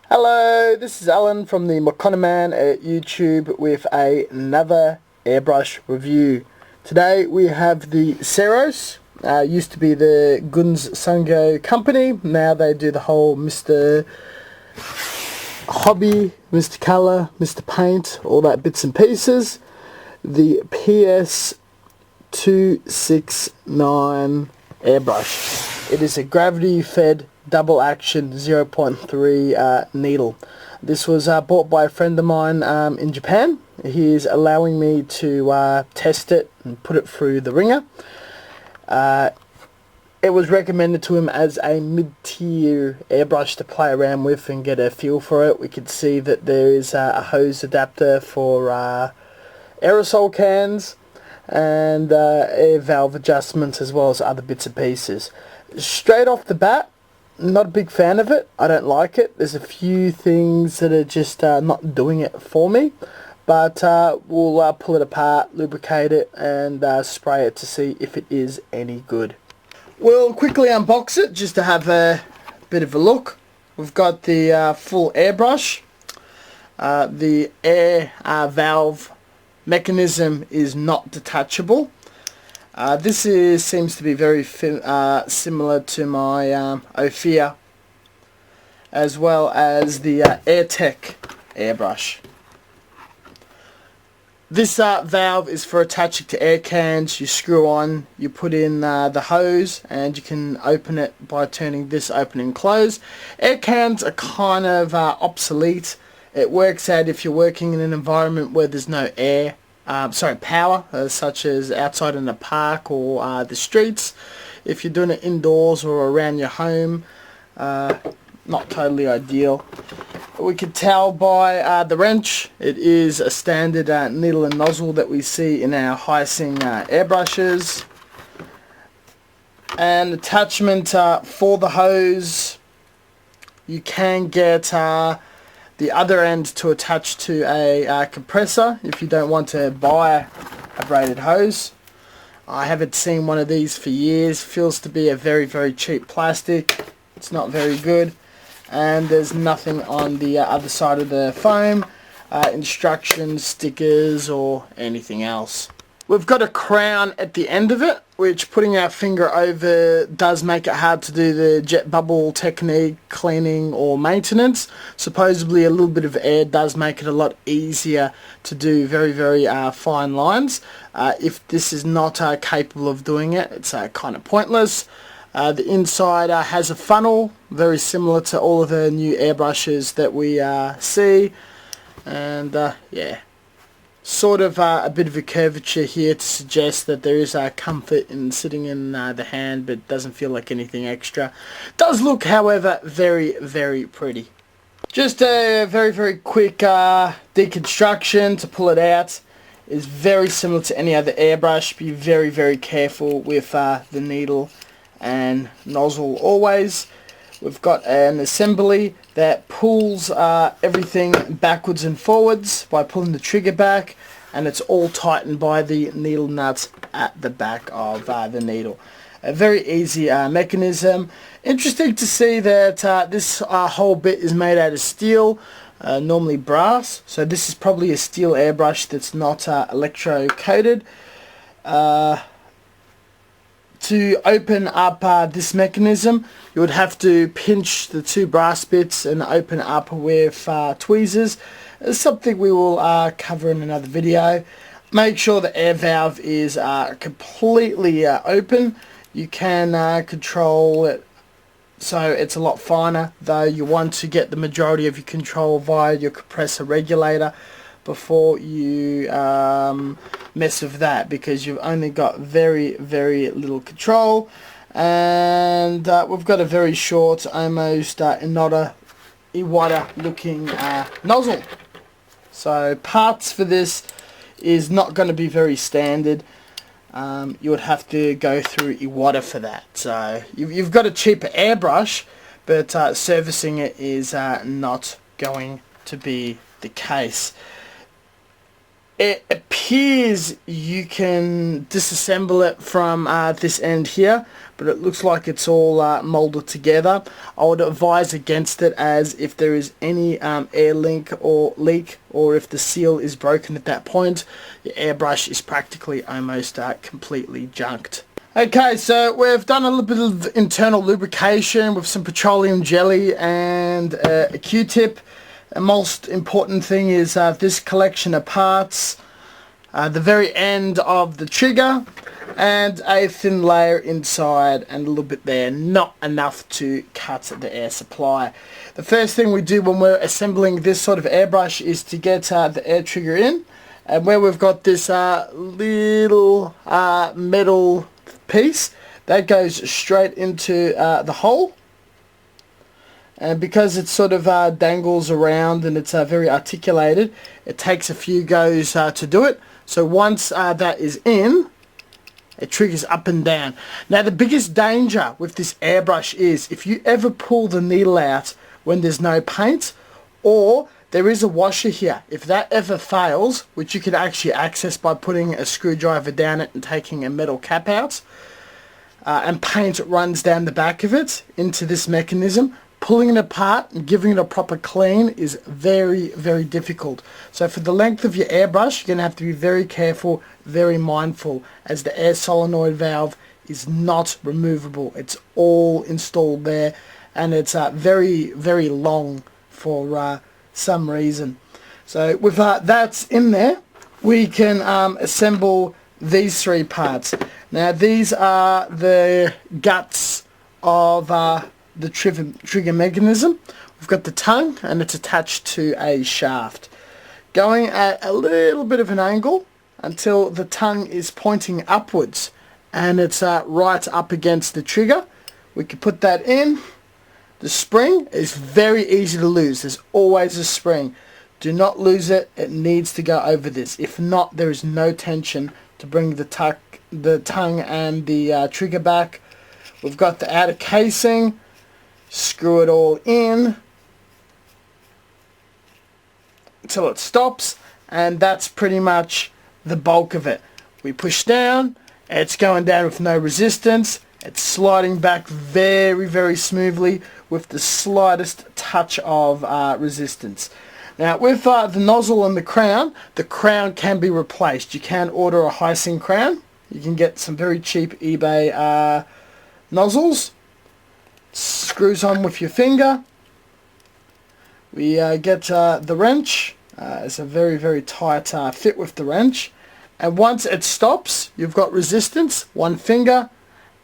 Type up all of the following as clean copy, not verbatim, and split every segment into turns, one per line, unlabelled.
Hello, this is Alan from the McConnor Man at YouTube with another airbrush review. Today we have the Ceros. Used to be the Guns Sungo company. Now they do the whole Mr. Hobby, Mr. Colour, Mr. Paint, all that bits and pieces. The PS-289 airbrush. It is a gravity fed double action 0.3 needle. This was bought by a friend of mine in Japan. He is allowing me to test it and put it through the ringer. It was recommended to him as a mid-tier airbrush to play around with and get a feel for it. We could see that there is a hose adapter for aerosol cans and air valve adjustments, as well as other bits and pieces. Straight off the bat, not a big fan of it. I don't like it. There's a few things that are just not doing it for me, but we'll pull it apart, lubricate it, and spray it to see if it is any good. We'll quickly unbox it just to have a bit of a look. We've got the full airbrush. The air valve mechanism is not detachable. This seems to be very similar to my Ophir, as well as the AirTech airbrush. This valve is for attaching to air cans. You screw on, you put in the hose, and you can open it by turning this open and close. Air cans are kind of obsolete. It works out if you're working in an environment where there's no power, such as outside in a park or the streets. If you're doing it indoors or around your home, not totally ideal. We can tell by the wrench, it is a standard needle and nozzle that we see in our Hyacinth airbrushes. An attachment for the hose. You can get the other end to attach to a compressor if you don't want to buy a braided hose. I haven't seen one of these for years. Feels to be a very, very cheap plastic. It's not very good. And there's nothing on the other side of the foam, instructions, stickers, or anything else. We've got a crown at the end of it, which putting our finger over does make it hard to do the jet bubble technique, cleaning or maintenance. Supposedly a little bit of air does make it a lot easier to do very, very fine lines. If this is not capable of doing it, it's kind of pointless. The inside has a funnel, very similar to all of the new airbrushes that we see. And yeah. Sort of a bit of a curvature here to suggest that there is comfort in sitting in the hand, but doesn't feel like anything extra. Does look, however, very, very pretty. Just a very, very quick deconstruction to pull it out. Is very similar to any other airbrush. Be very, very careful with the needle and nozzle always. We've got an assembly that pulls everything backwards and forwards by pulling the trigger back, and it's all tightened by the needle nuts at the back of the needle. A very easy mechanism. Interesting to see that this whole bit is made out of steel, normally brass, so this is probably a steel airbrush that's not electro coated. To open up this mechanism, you would have to pinch the two brass bits and open up with tweezers. It's something we will cover in another video. Make sure the air valve is completely open. You can control it so it's a lot finer, though you want to get the majority of your control via your compressor regulator before you mess with that, because you've only got very, very little control. And we've got a very short, almost Iwata looking nozzle. So parts for this is not going to be very standard. You would have to go through Iwata for that. So you've got a cheaper airbrush, but servicing it is not going to be the case. It appears you can disassemble it from this end here, but it looks like it's all molded together. I would advise against it, as if there is any air leak or if the seal is broken at that point, your airbrush is practically almost completely junked. Okay, so we've done a little bit of internal lubrication with some petroleum jelly and a Q-tip. The most important thing is this collection of parts, the very end of the trigger, and a thin layer inside and a little bit there, not enough to cut the air supply. The first thing we do when we're assembling this sort of airbrush is to get the air trigger in, and where we've got this little metal piece that goes straight into the hole. And because it sort of dangles around and it's very articulated, it takes a few goes to do it. So once that is in, it triggers up and down. Now the biggest danger with this airbrush is if you ever pull the needle out when there's no paint, or there is a washer here. If that ever fails, which you can actually access by putting a screwdriver down it and taking a metal cap out, and paint runs down the back of it into this mechanism, pulling it apart and giving it a proper clean is very, very difficult. So for the length of your airbrush, you're going to have to be very careful, very mindful, as the air solenoid valve is not removable. It's all installed there, and it's very, very long for some reason. So with that's in there, we can assemble these three parts. Now these are the guts of the trigger mechanism. We've got the tongue, and it's attached to a shaft going at a little bit of an angle until the tongue is pointing upwards, and it's right up against the trigger. We can put that in. The spring is very easy to lose. There's always a spring. Do not lose it. It needs to go over this. If not, there is no tension to bring the tongue and the trigger back. We've got the outer casing. Screw it all in until it stops, and that's pretty much the bulk of it. We push down, it's going down with no resistance. It's sliding back very, very smoothly with the slightest touch of resistance. Now with the nozzle and the crown can be replaced. You can order a Hysing crown. You can get some very cheap eBay nozzles. Screws on with your finger. We get the wrench. It's a very, very tight fit with the wrench. And once it stops, you've got resistance, one finger,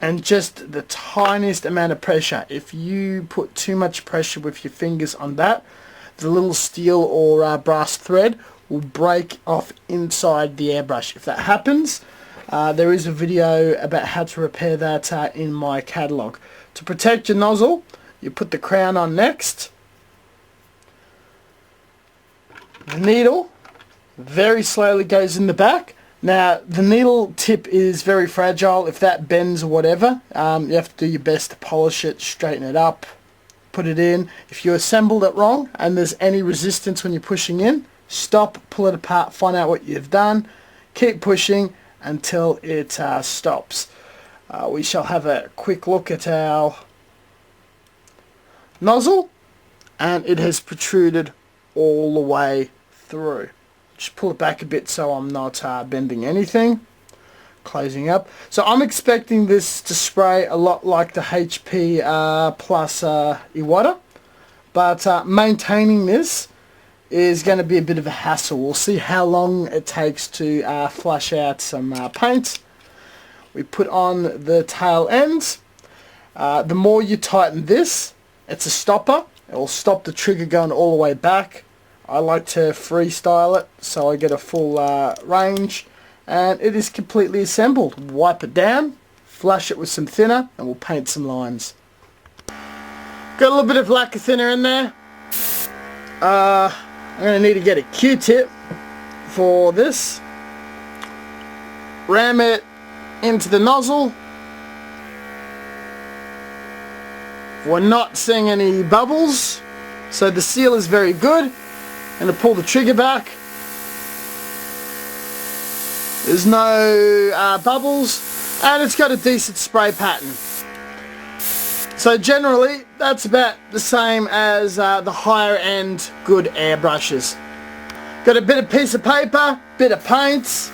and just the tiniest amount of pressure. If you put too much pressure with your fingers on that, the little steel or brass thread will break off inside the airbrush. If that happens, there is a video about how to repair that in my catalogue. To protect your nozzle, you put the crown on next. The needle very slowly goes in the back. Now the needle tip is very fragile. If that bends or whatever, you have to do your best to polish it, straighten it up, put it in. If you assembled it wrong and there's any resistance when you're pushing in, stop, pull it apart, find out what you've done, keep pushing until it stops. We shall have a quick look at our nozzle, and it has protruded all the way through. Just pull it back a bit so I'm not bending anything. Closing up. So I'm expecting this to spray a lot like the HP Plus Iwata, but maintaining this is going to be a bit of a hassle. We'll see how long it takes to flush out some paint. We put on the tail ends. The more you tighten this, it's a stopper. It will stop the trigger going all the way back. I like to freestyle it so I get a full range, and it is completely assembled. Wipe it down, flush it with some thinner, and we'll paint some lines. Got a little bit of lacquer thinner in there. I'm going to need to get a Q-tip for this. Ram it into the nozzle. We're not seeing any bubbles, so the seal is very good. I'm going to pull the trigger back. There's no bubbles, and it's got a decent spray pattern. So generally, that's about the same as the higher end good airbrushes. Got a bit of piece of paper, bit of paints.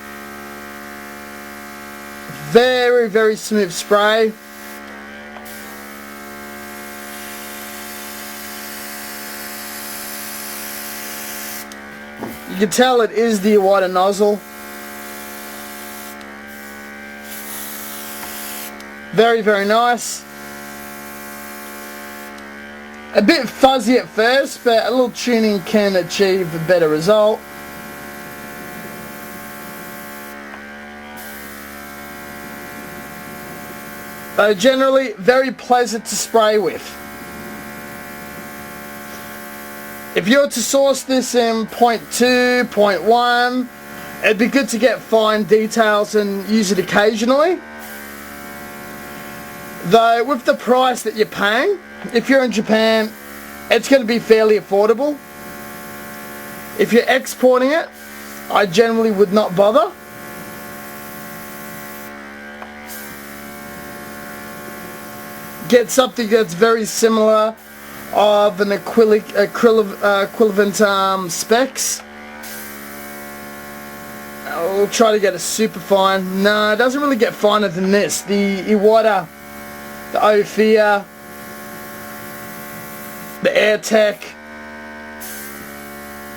Very, very smooth spray. You can tell it is the wider nozzle. Very, very nice. A bit fuzzy at first, but a little tuning can achieve a better result. But generally, very pleasant to spray with. If you were to source this in 0.2, 0.1, it'd be good to get fine details and use it occasionally. Though, with the price that you're paying, if you're in Japan, it's going to be fairly affordable. If you're exporting it, I generally would not bother. Get something that's very similar of an equivalent specs. I'll try to get a super fine. No, it doesn't really get finer than this. The Iwata, the Ophir, the AirTech,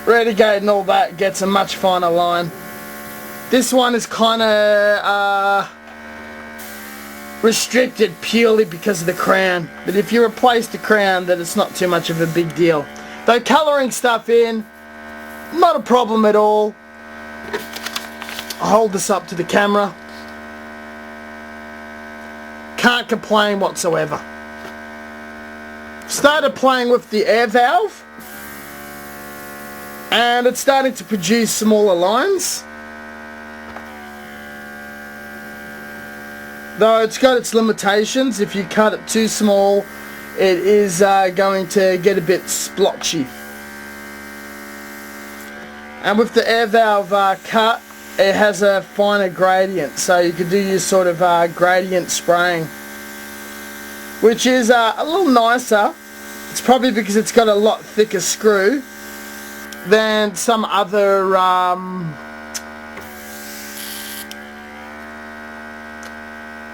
Renegade and all that gets a much finer line. This one is kind of restricted purely because of the crown, but if you replace the crown, then it's not too much of a big deal. Though colouring stuff in, not a problem at all. I'll hold this up to the camera. Can't complain whatsoever. Started playing with the air valve, and it's starting to produce smaller lines. Though it's got its limitations. If you cut it too small, it is going to get a bit splotchy. And with the air valve cut, it has a finer gradient, so you can do your sort of gradient spraying, which is a little nicer. It's probably because it's got a lot thicker screw than some other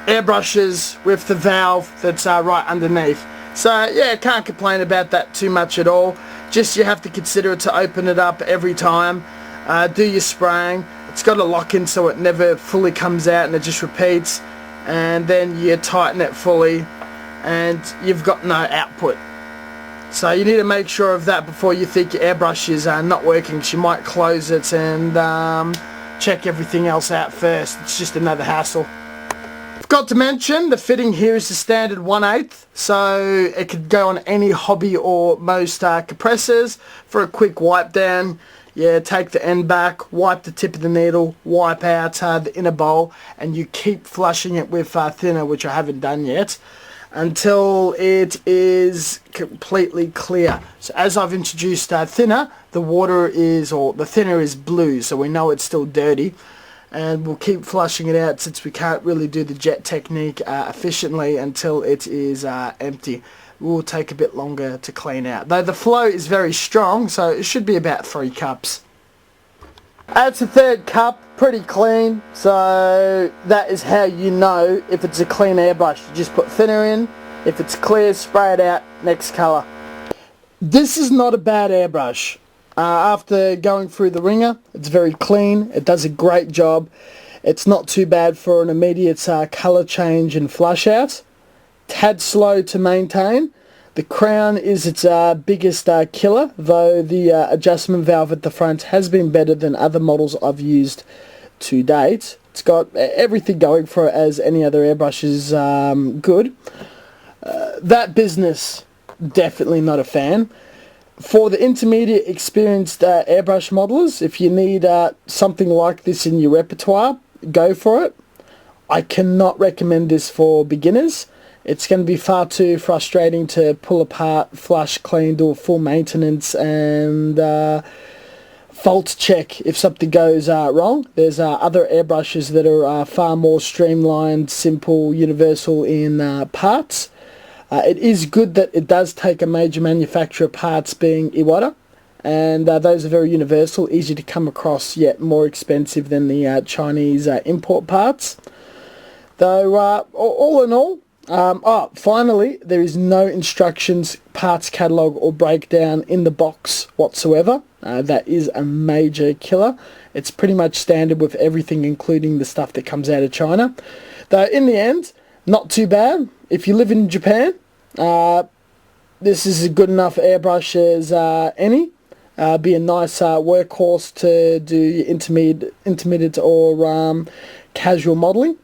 airbrushes with the valve that's right underneath. So yeah, can't complain about that too much at all. Just you have to consider it to open it up every time. Do your spraying. It's got a lock in so it never fully comes out and it just repeats, and then you tighten it fully and you've got no output. So you need to make sure of that before you think your airbrush is not working. You might close it and check everything else out first. It's just another hassle. Forgot to mention, the fitting here is the standard 1/8, so it could go on any hobby or most compressors. For a quick wipe down, yeah, take the end back, wipe the tip of the needle, wipe out the inner bowl, and you keep flushing it with thinner, which I haven't done yet, until it is completely clear. So as I've introduced thinner, the water is, or the thinner is blue, so we know it's still dirty. And we'll keep flushing it out since we can't really do the jet technique efficiently until it is empty. It will take a bit longer to clean out, though the flow is very strong, so it should be about 3 cups. That's the 3rd cup, pretty clean, so that is how you know if it's a clean airbrush. You just put thinner in, if it's clear, spray it out, next colour. This is not a bad airbrush. After going through the ringer, it's very clean, it does a great job. It's not too bad for an immediate colour change and flush out. Tad slow to maintain. The crown is its biggest killer, though the adjustment valve at the front has been better than other models I've used to date. It's got everything going for it as any other airbrush is good. That business, definitely not a fan. For the intermediate experienced airbrush modelers, if you need something like this in your repertoire, go for it. I cannot recommend this for beginners. It's going to be far too frustrating to pull apart, flush, clean, do a full maintenance, and fault check if something goes wrong. There's other airbrushes that are far more streamlined, simple, universal in parts. It is good that it does take a major manufacturer parts, being Iwata, and those are very universal, easy to come across, yet more expensive than the Chinese import parts. Though all in all, finally, there is no instructions, parts catalogue or breakdown in the box whatsoever. That is a major killer. It's pretty much standard with everything, including the stuff that comes out of China. Though in the end, not too bad. If you live in Japan, this is a good enough airbrush as any. Be a nice workhorse to do intermediate or casual modelling.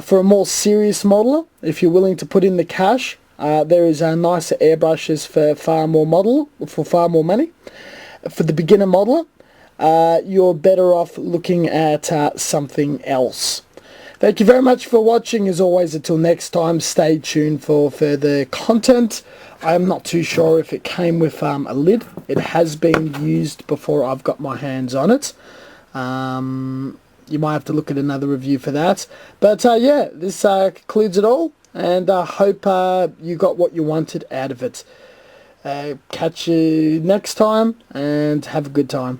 For a more serious modeler, if you're willing to put in the cash, there is nicer airbrushes for far more money. For the beginner modeler, you're better off looking at something else. Thank you very much for watching. As always, until next time, stay tuned for further content. I'm not too sure if it came with a lid. It has been used before I've got my hands on it. You might have to look at another review for that. But yeah, this concludes it all, and I hope you got what you wanted out of it. Catch you next time, and have a good time.